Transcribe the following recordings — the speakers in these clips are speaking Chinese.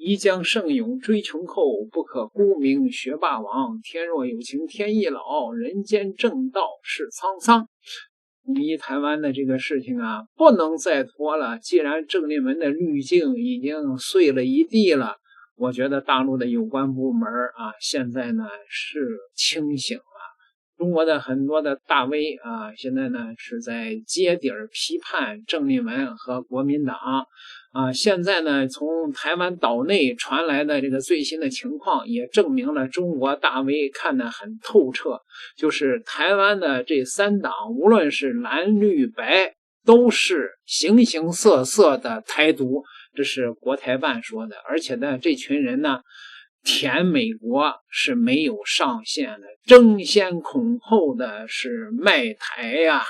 一将胜勇追穷寇，不可沽名学霸王。天若有情天亦老，人间正道是沧桑。统一台湾的这个事情啊，不能再拖了。既然郑丽文的滤镜已经碎了一地了，我觉得大陆的有关部门啊，现在呢是清醒了。中国的很多的大 V 啊，现在呢是在揭底批判郑丽文和国民党啊。现在呢，从台湾岛内传来的这个最新的情况，也证明了中国大 V 看得很透彻，就是台湾的这三党，无论是蓝绿白，都是形形色色的台独，这是国台办说的。而且呢，这群人呢，舔美国是没有上限的，争先恐后的是卖台呀。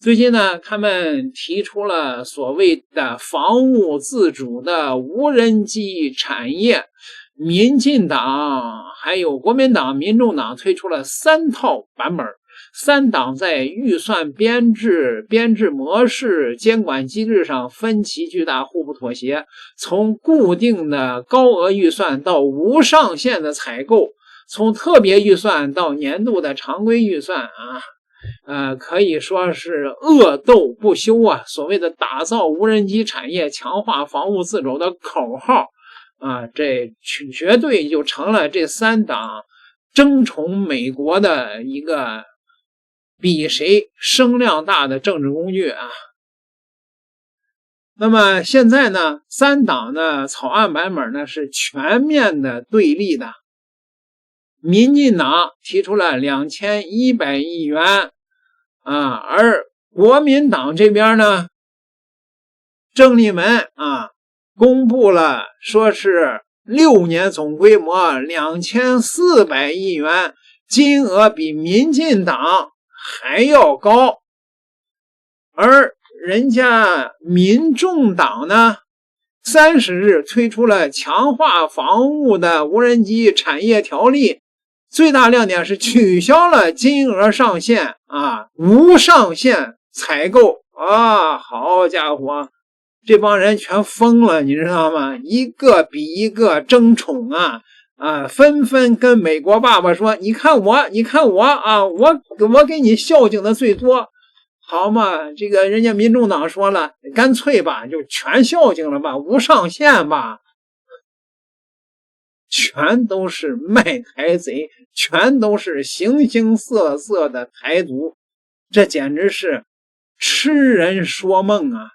最近呢，他们提出了所谓的防务自主的无人机产业，民进党还有国民党、民众党推出了3套版本，三党在预算编制模式、监管机制上分歧巨大，互不妥协。从固定的高额预算到无上限的采购，从特别预算到年度的常规预算可以说是恶斗不休啊！所谓的打造无人机产业、强化防务自主的口号这绝对就成了这三党争宠美国的一个比谁声量大的政治工具啊。那么现在呢，三党的草案版本呢是全面的对立的。民进党提出了2100亿元而国民党这边呢，郑丽文公布了说是6年总规模2400亿元，金额比民进党还要高。而人家民众党呢，30日推出了强化防务的无人机产业条例，最大亮点是取消了金额上限无上限采购好家伙，这帮人全疯了，你知道吗？一个比一个争宠纷纷跟美国爸爸说，你看我我给你孝敬的最多，好嘛，这个人家民众党说了，干脆吧就全孝敬了吧，无上限吧。全都是卖台贼，全都是形形色色的台独，这简直是痴人说梦啊！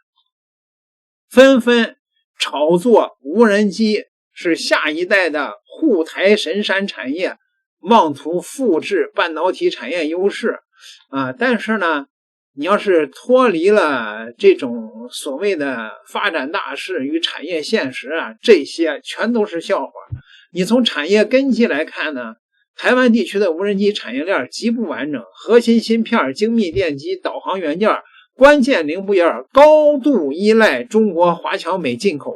纷纷炒作无人机是下一代的护台神山产业，妄图复制半导体产业优势但是呢，你要是脱离了这种所谓的发展大势与产业现实这些全都是笑话。你从产业根基来看呢，台湾地区的无人机产业链极不完整，核心芯片、精密电机、导航元件、关键零部件高度依赖中国华强北进口，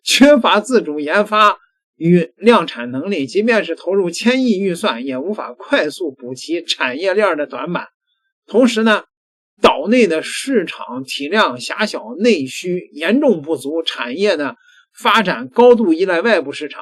缺乏自主研发与量产能力，即便是投入1000亿预算，也无法快速补齐产业链的短板。同时呢，岛内的市场体量狭小，内需严重不足，产业呢发展高度依赖外部市场。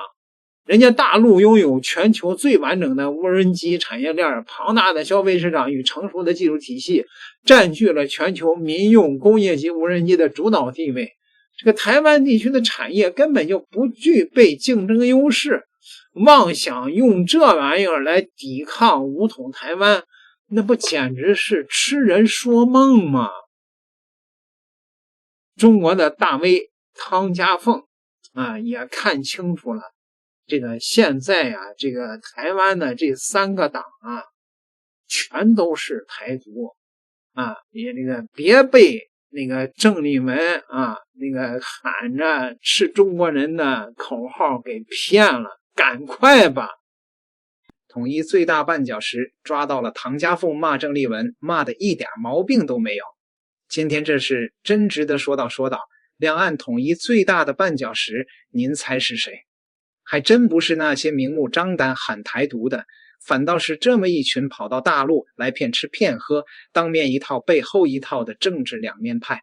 人家大陆拥有全球最完整的无人机产业链，庞大的消费市场与成熟的技术体系，占据了全球民用工业级无人机的主导地位。这个台湾地区的产业根本就不具备竞争优势，妄想用这玩意儿来抵抗武统台湾，那不简直是痴人说梦吗？中国的大 V 汤家凤也看清楚了，这个现在这个台湾的这3个党全都是台独也那个别被那个郑丽文那个喊着是中国人的口号给骗了，赶快吧！统一最大绊脚石抓到了唐家凤骂郑丽文，骂的一点毛病都没有。今天这事真值得说道。两岸统一最大的绊脚石，您猜是谁？还真不是那些明目张胆喊台独的，反倒是这么一群跑到大陆来骗吃骗喝，当面一套背后一套的政治两面派。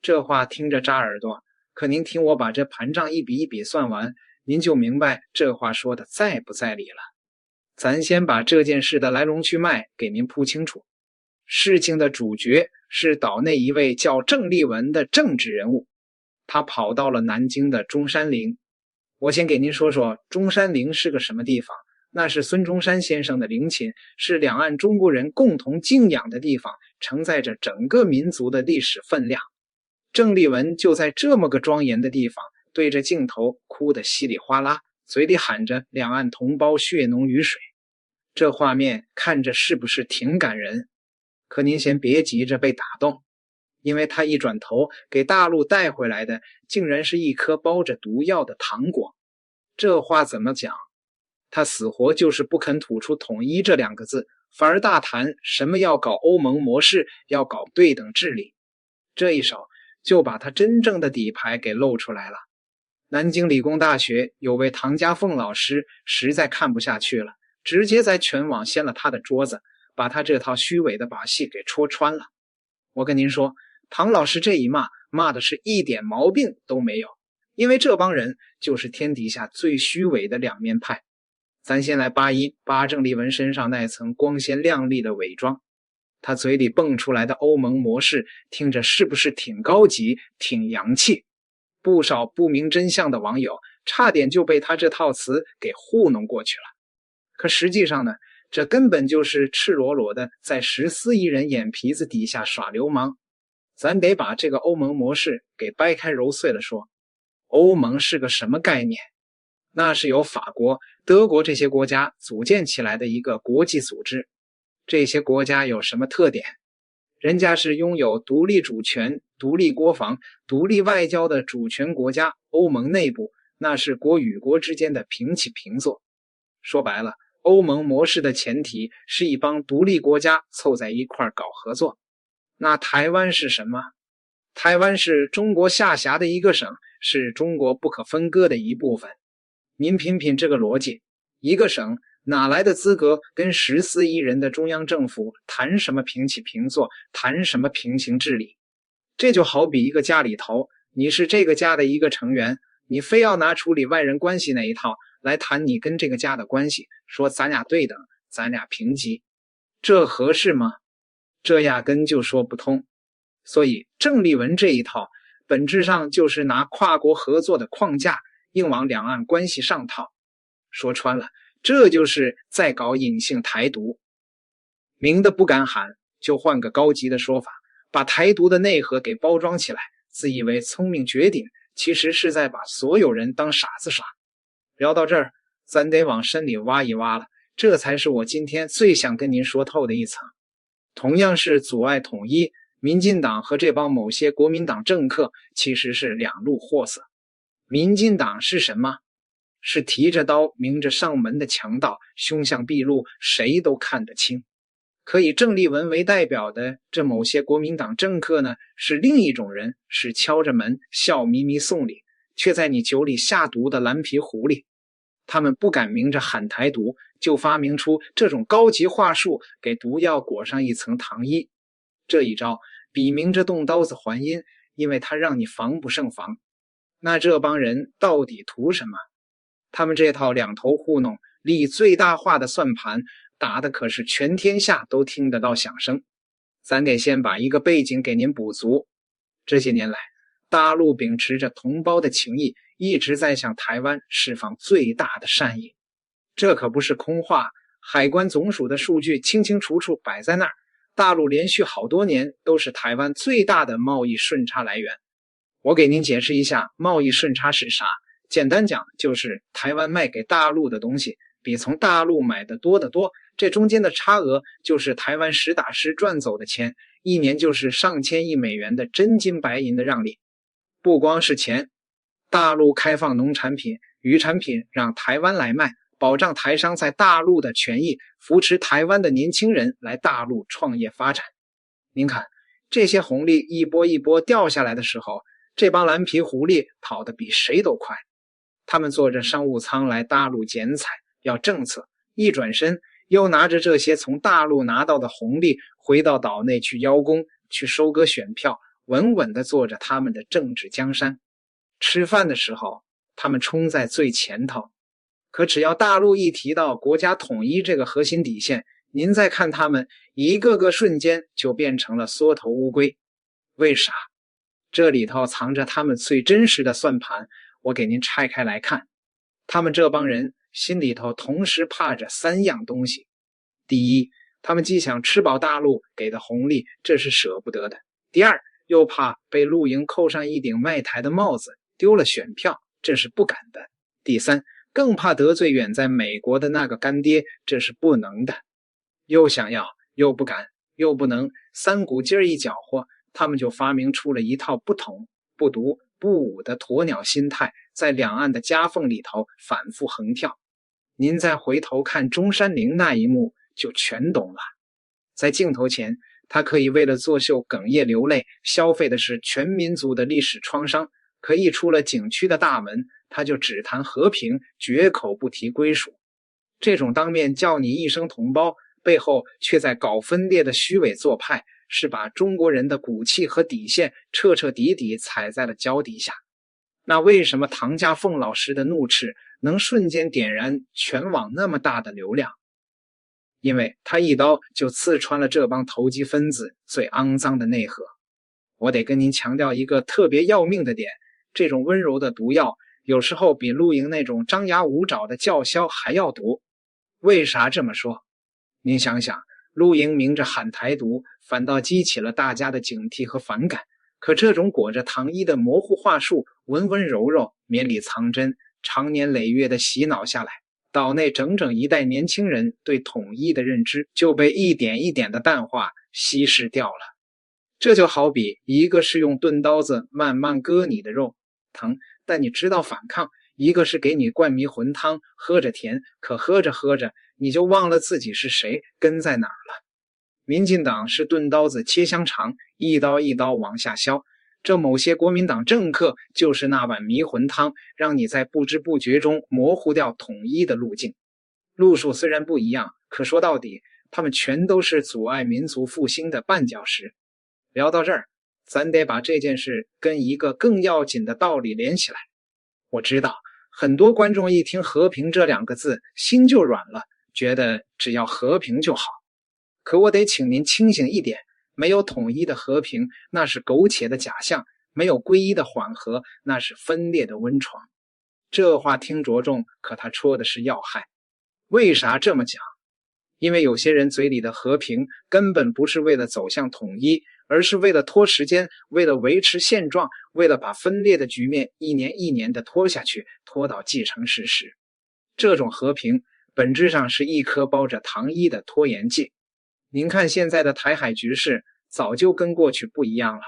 这话听着扎耳朵，可您听我把这盘账一笔一笔算完，您就明白这话说的在不在理了。咱先把这件事的来龙去脉给您铺清楚。事情的主角是岛内一位叫郑立文的政治人物，他跑到了南京的中山陵。我先给您说说中山陵是个什么地方。那是孙中山先生的陵寝，是两岸中国人共同敬仰的地方，承载着整个民族的历史分量。郑立文就在这么个庄严的地方，对着镜头哭得稀里哗啦，嘴里喊着两岸同胞血浓于水。这画面看着是不是挺感人？可您先别急着被打动，因为他一转头给大陆带回来的竟然是一颗包着毒药的糖果。这话怎么讲？他死活就是不肯吐出统一这两个字，反而大谈什么要搞欧盟模式，要搞对等治理。这一手就把他真正的底牌给露出来了。南京理工大学有位唐家凤老师实在看不下去了，直接在全网掀了他的桌子，把他这套虚伪的把戏给戳穿了。我跟您说，唐老师这一骂的是一点毛病都没有，因为这帮人就是天底下最虚伪的两面派。咱先来扒郑立文身上那层光鲜亮丽的伪装。他嘴里蹦出来的欧盟模式听着是不是挺高级挺洋气？不少不明真相的网友差点就被他这套词给糊弄过去了。可实际上呢，这根本就是赤裸裸的在14亿人眼皮子底下耍流氓。咱得把这个欧盟模式给掰开揉碎了说。欧盟是个什么概念？那是由法国、德国这些国家组建起来的一个国际组织。这些国家有什么特点？人家是拥有独立主权、独立国防、独立外交的主权国家。欧盟内部那是国与国之间的平起平坐。说白了，欧盟模式的前提是一帮独立国家凑在一块搞合作。那台湾是什么？台湾是中国下辖的一个省，是中国不可分割的一部分。您品品这个逻辑，一个省哪来的资格跟14亿人的中央政府谈什么平起平坐，谈什么平行治理？这就好比一个家里头，你是这个家的一个成员，你非要拿处理外人关系那一套来谈你跟这个家的关系，说咱俩对等，咱俩平级，这合适吗？这压根就说不通。所以郑立文这一套本质上就是拿跨国合作的框架硬往两岸关系上套。说穿了，这就是在搞隐性台独。明的不敢喊，就换个高级的说法，把台独的内核给包装起来，自以为聪明绝顶，其实是在把所有人当傻子耍。聊到这儿，咱得往深里挖一挖了，这才是我今天最想跟您说透的一层。同样是阻碍统一，民进党和这帮某些国民党政客其实是两路货色。民进党是什么？是提着刀明着上门的强盗，凶相毕露，谁都看得清。可以郑立文为代表的这某些国民党政客呢，是另一种人，是敲着门笑眯眯送礼，却在你酒里下毒的蓝皮狐狸。他们不敢明着喊台独，就发明出这种高级话术，给毒药裹上一层糖衣。这一招比明着动刀子还阴，因为他让你防不胜防。那这帮人到底图什么？他们这套两头糊弄、利最大化的算盘，打的可是全天下都听得到响声。咱得先把一个背景给您补足。这些年来，大陆秉持着同胞的情谊，一直在向台湾释放最大的善意。这可不是空话，海关总署的数据清清楚楚摆在那儿。大陆连续好多年都是台湾最大的贸易顺差来源。我给您解释一下贸易顺差是啥。简单讲，就是台湾卖给大陆的东西比从大陆买的多得多，这中间的差额就是台湾实打实赚走的钱，一年就是上千亿美元的真金白银的让利。不光是钱，大陆开放农产品、渔产品让台湾来卖，保障台商在大陆的权益，扶持台湾的年轻人来大陆创业发展。您看，这些红利一波一波掉下来的时候，这帮蓝皮狐狸跑得比谁都快。他们坐着商务舱来大陆剪彩，要政策，一转身又拿着这些从大陆拿到的红利回到岛内去邀功，去收割选票，稳稳地做着他们的政治江山。吃饭的时候，他们冲在最前头。可只要大陆一提到国家统一这个核心底线，您再看他们一个个瞬间就变成了缩头乌龟。为啥？这里头藏着他们最真实的算盘，我给您拆开来看。他们这帮人心里头同时怕着3样东西。第一，他们既想吃饱大陆给的红利，这是舍不得的；第二，又怕被陆营扣上一顶卖台的帽子，丢了选票，这是不敢的；第三，更怕得罪远在美国的那个干爹，这是不能的。又想要，又不敢，又不能，3股劲儿一搅和，他们就发明出了一套不统、不独、不武的鸵鸟心态，在两岸的夹缝里头反复横跳。您再回头看中山陵那一幕，就全懂了。在镜头前，他可以为了作秀哽咽流泪，消费的是全民族的历史创伤；可一出了景区的大门，他就只谈和平，绝口不提归属。这种当面叫你一声同胞，背后却在搞分裂的虚伪做派，是把中国人的骨气和底线彻彻底底踩在了脚底下。那为什么唐家凤老师的怒斥能瞬间点燃全网那么大的流量？因为他一刀就刺穿了这帮投机分子最肮脏的内核。我得跟您强调一个特别要命的点，这种温柔的毒药有时候比陆营那种张牙舞爪的叫嚣还要毒。为啥这么说？您想想，陆营明着喊台独，反倒激起了大家的警惕和反感。可这种裹着糖衣的模糊话术，温温柔柔，绵里藏针，长年累月的洗脑下来，岛内整整一代年轻人对统一的认知就被一点一点的淡化稀释掉了。这就好比一个是用钝刀子慢慢割你的肉，疼，但你知道反抗；一个是给你灌迷魂汤，喝着甜，可喝着喝着你就忘了自己是谁，根在哪儿了。民进党是钝刀子切香肠，一刀一刀往下削，这某些国民党政客就是那碗迷魂汤，让你在不知不觉中模糊掉统一的路径。路数虽然不一样，可说到底他们全都是阻碍民族复兴的绊脚石。聊到这儿，咱得把这件事跟一个更要紧的道理连起来。我知道很多观众一听和平这2个字心就软了，觉得只要和平就好。可我得请您清醒一点，没有统一的和平，那是苟且的假象；没有归一的缓和，那是分裂的温床。这话听着重，可他戳的是要害。为啥这么讲？因为有些人嘴里的和平根本不是为了走向统一，而是为了拖时间，为了维持现状，为了把分裂的局面一年一年的拖下去，拖到既成事实。这种和平本质上是一颗包着糖衣的拖延剂。您看现在的台海局势早就跟过去不一样了，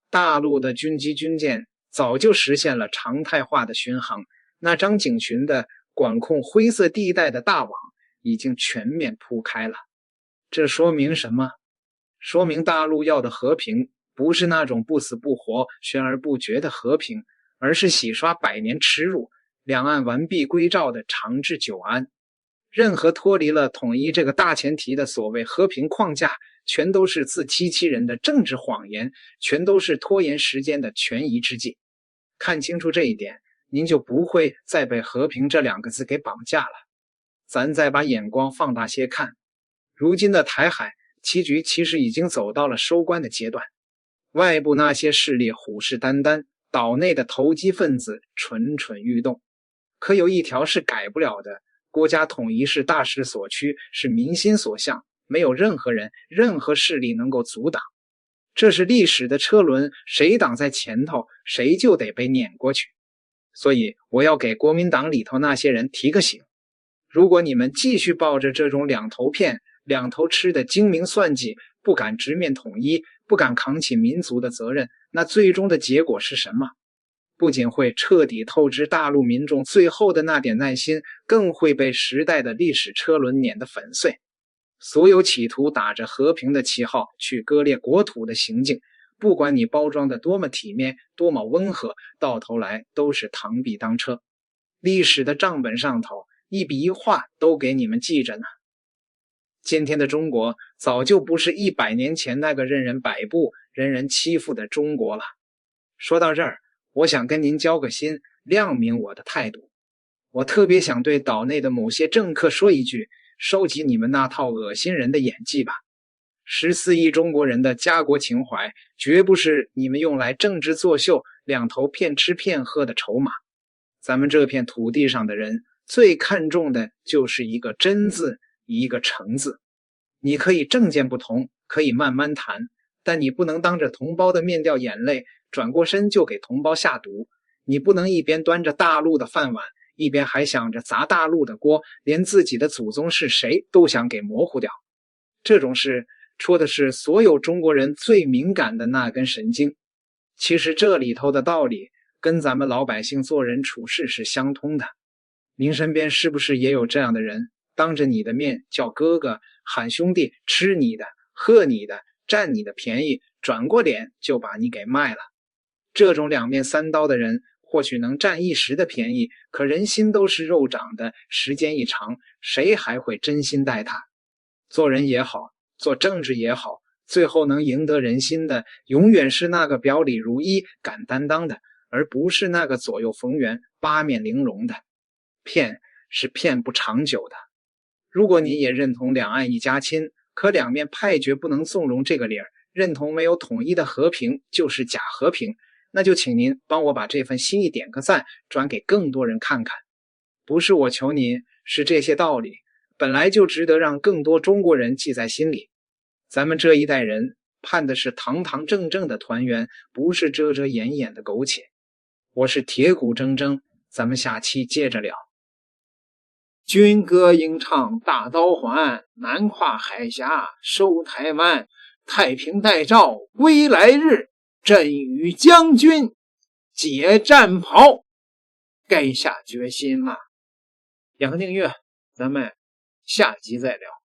大陆的军机军舰早就实现了常态化的巡航，那张景群的管控灰色地带的大网已经全面铺开了。这说明什么？说明大陆要的和平不是那种不死不活、悬而不决的和平，而是洗刷百年耻辱、两岸完璧归赵的长治久安。任何脱离了统一这个大前提的所谓和平框架，全都是自欺欺人的政治谎言，全都是拖延时间的权宜之计。看清楚这一点，您就不会再被和平这2个字给绑架了。咱再把眼光放大些看，如今的台海棋局其实已经走到了收官的阶段，外部那些势力虎视眈眈，岛内的投机分子蠢蠢欲动。可有一条是改不了的，国家统一是大势所趋，是民心所向，没有任何人、任何势力能够阻挡。这是历史的车轮，谁挡在前头，谁就得被碾过去。所以我要给国民党里头那些人提个醒，如果你们继续抱着这种两头骗、两头吃的精明算计，不敢直面统一，不敢扛起民族的责任，那最终的结果是什么？不仅会彻底透支大陆民众最后的那点耐心，更会被时代的历史车轮碾得粉碎。所有企图打着和平的旗号去割裂国土的行径，不管你包装的多么体面，多么温和，到头来都是螳臂当车。历史的账本上头，一笔一画都给你们记着呢。今天的中国早就不是100年前那个任人摆布、任人欺负的中国了。说到这儿，我想跟您交个心，亮明我的态度。我特别想对岛内的某些政客说一句，收集你们那套恶心人的演技吧。14亿中国人的家国情怀，绝不是你们用来政治作秀、两头骗吃骗喝的筹码。咱们这片土地上的人，最看重的就是一个真字，一个诚字。你可以政见不同，可以慢慢谈，但你不能当着同胞的面掉眼泪，转过身就给同胞下毒。你不能一边端着大陆的饭碗，一边还想着砸大陆的锅，连自己的祖宗是谁都想给模糊掉。这种事戳的是所有中国人最敏感的那根神经。其实这里头的道理跟咱们老百姓做人处事是相通的。您身边是不是也有这样的人，当着你的面叫哥哥，喊兄弟，吃你的，喝你的，占你的便宜，转过脸就把你给卖了？这种两面三刀的人，或许能占一时的便宜，可人心都是肉长的，时间一长，谁还会真心待他？做人也好，做政治也好，最后能赢得人心的，永远是那个表里如一、敢担当的，而不是那个左右逢源、八面玲珑的。骗是骗不长久的。如果你也认同两岸一家亲，可两面派绝不能纵容这个理儿，认同没有统一的和平就是假和平，那就请您帮我把这份心意点个赞，转给更多人看看。不是我求您，是这些道理本来就值得让更多中国人记在心里。咱们这一代人盼的是堂堂正正的团圆，不是遮遮掩掩的苟且。我是铁骨铮铮，咱们下期接着聊。军歌应唱大刀环，南跨海峡收台湾，太平待诏归来日，朕与将军解战袍。该下决心了。点个订阅，咱们下集再聊。